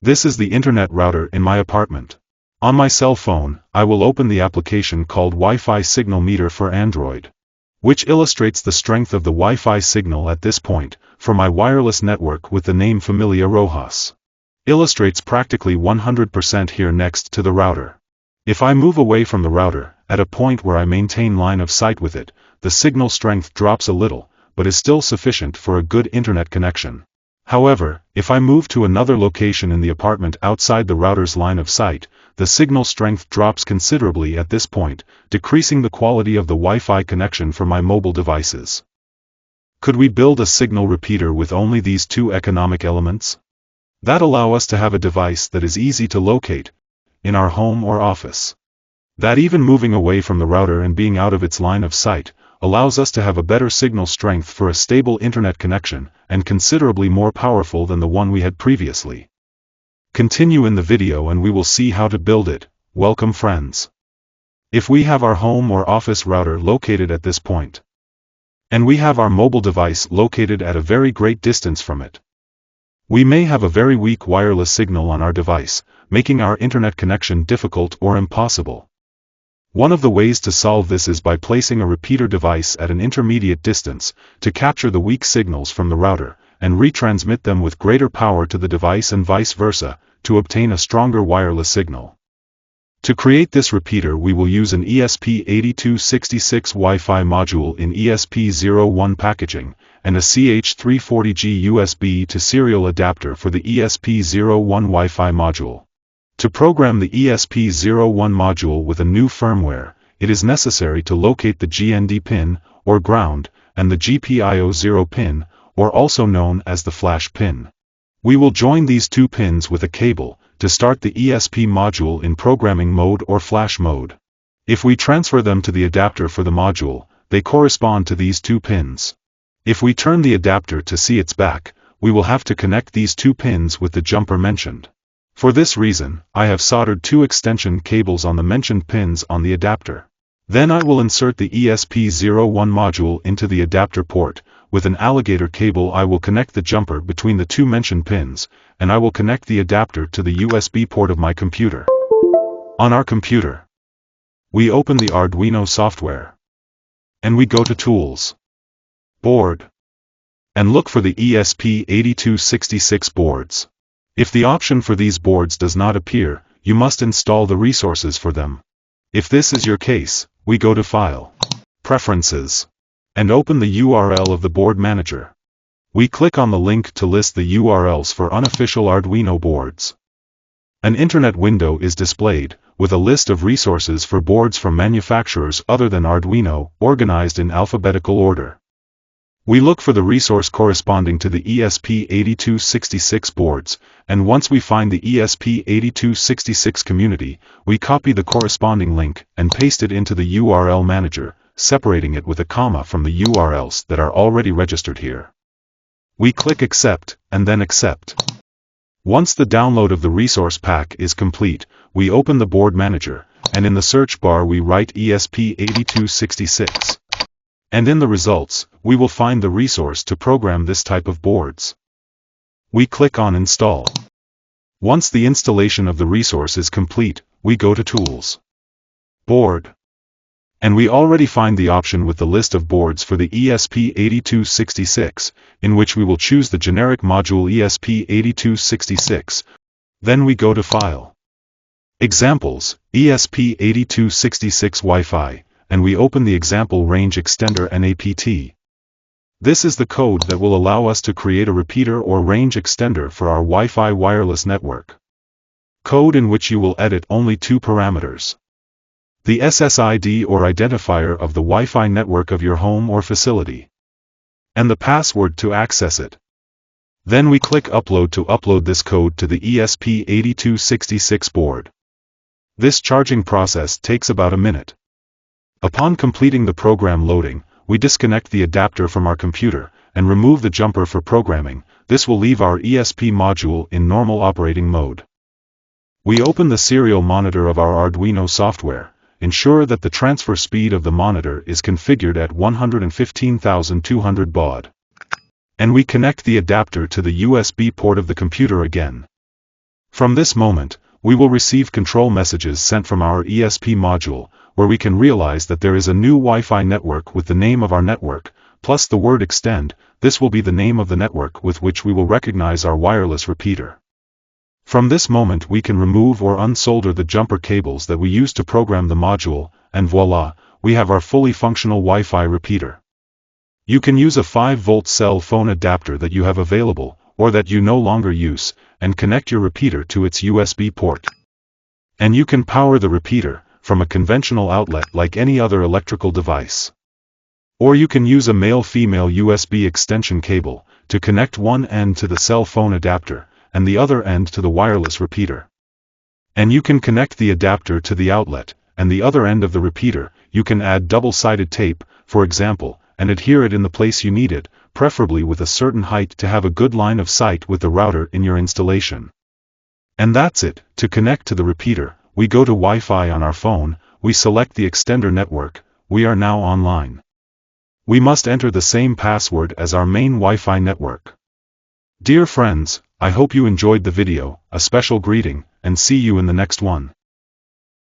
This is the internet router in my apartment. On my cell phone, I will open the application called Wi-Fi Signal Meter for Android, which illustrates the strength of the Wi-Fi signal at this point, for my wireless network with the name Familia Rojas. Illustrates practically 100% here next to the router. If I move away from the router, at a point where I maintain line of sight with it, the signal strength drops a little, but is still sufficient for a good internet connection. However, if I move to another location in the apartment outside the router's line of sight, the signal strength drops considerably at this point, decreasing the quality of the Wi-Fi connection for my mobile devices. Could we build a signal repeater with only these two economic elements? That allow us to have a device that is easy to locate, in our home or office. That even moving away from the router and being out of its line of sight, allows us to have a better signal strength for a stable internet connection, and considerably more powerful than the one we had previously. Continue in the video and we will see how to build it. Welcome friends. If we have our home or office router located at this point, and we have our mobile device located at a very great distance from it, we may have a very weak wireless signal on our device, making our internet connection difficult or impossible. One of the ways to solve this is by placing a repeater device at an intermediate distance, to capture the weak signals from the router, and retransmit them with greater power to the device and vice versa, to obtain a stronger wireless signal. To create this repeater we will use an ESP8266 Wi-Fi module in ESP01 packaging, and a CH340G USB to serial adapter for the ESP01 Wi-Fi module. To program the ESP01 module with a new firmware, it is necessary to locate the GND pin, or ground, and the GPIO0 pin, or also known as the flash pin. We will join these two pins with a cable, to start the ESP module in programming mode or flash mode. If we transfer them to the adapter for the module, they correspond to these two pins. If we turn the adapter to see its back, we will have to connect these two pins with the jumper mentioned. For this reason, I have soldered two extension cables on the mentioned pins on the adapter. Then I will insert the ESP01 module into the adapter port. With an alligator cable I will connect the jumper between the two mentioned pins, and I will connect the adapter to the USB port of my computer. On our computer, we open the Arduino software, and we go to Tools, Board, and look for the ESP8266 boards. If the option for these boards does not appear, you must install the resources for them. If this is your case, we go to File, Preferences, and open the URL of the board manager. We click on the link to list the URLs for unofficial Arduino boards. An internet window is displayed, with a list of resources for boards from manufacturers other than Arduino, organized in alphabetical order. We look for the resource corresponding to the ESP8266 boards, and once we find the ESP8266 community, we copy the corresponding link and paste it into the URL manager, separating it with a comma from the URLs that are already registered here. We click Accept, and then Accept. Once the download of the resource pack is complete, we open the board manager, and in the search bar we write ESP8266. And in the results, we will find the resource to program this type of boards. We click on Install. Once the installation of the resource is complete, we go to Tools, Board, and we already find the option with the list of boards for the ESP8266, in which we will choose the generic module ESP8266. Then we go to File, Examples, ESP8266 Wi-Fi, and we open the example range extender NAPT. This is the code that will allow us to create a repeater or range extender for our Wi-Fi wireless network. Code in which you will edit only two parameters: the SSID or identifier of the Wi-Fi network of your home or facility, and the password to access it. Then we click Upload to upload this code to the ESP8266 board. This charging process takes about a minute. Upon completing the program loading, we disconnect the adapter from our computer, and remove the jumper for programming. This will leave our ESP module in normal operating mode. We open the serial monitor of our Arduino software, ensure that the transfer speed of the monitor is configured at 115,200 baud. And we connect the adapter to the USB port of the computer again. From this moment, we will receive control messages sent from our ESP module, where we can realize that there is a new Wi-Fi network with the name of our network, plus the word extend. This will be the name of the network with which we will recognize our wireless repeater. From this moment we can remove or unsolder the jumper cables that we use to program the module, and voila, we have our fully functional Wi-Fi repeater. You can use a 5-volt cell phone adapter that you have available, or that you no longer use, and connect your repeater to its USB port. And you can power the repeater from a conventional outlet like any other electrical device. Or you can use a male-female USB extension cable to connect one end to the cell phone adapter and the other end to the wireless repeater. And you can connect the adapter to the outlet and the other end of the repeater. You can add double-sided tape, for example, and adhere it in the place you need it, preferably with a certain height to have a good line of sight with the router in your installation. And that's it. To connect to the repeater, we go to Wi-Fi on our phone, we select the extender network, we are now online. We must enter the same password as our main Wi-Fi network. Dear friends, I hope you enjoyed the video, a special greeting, and see you in the next one.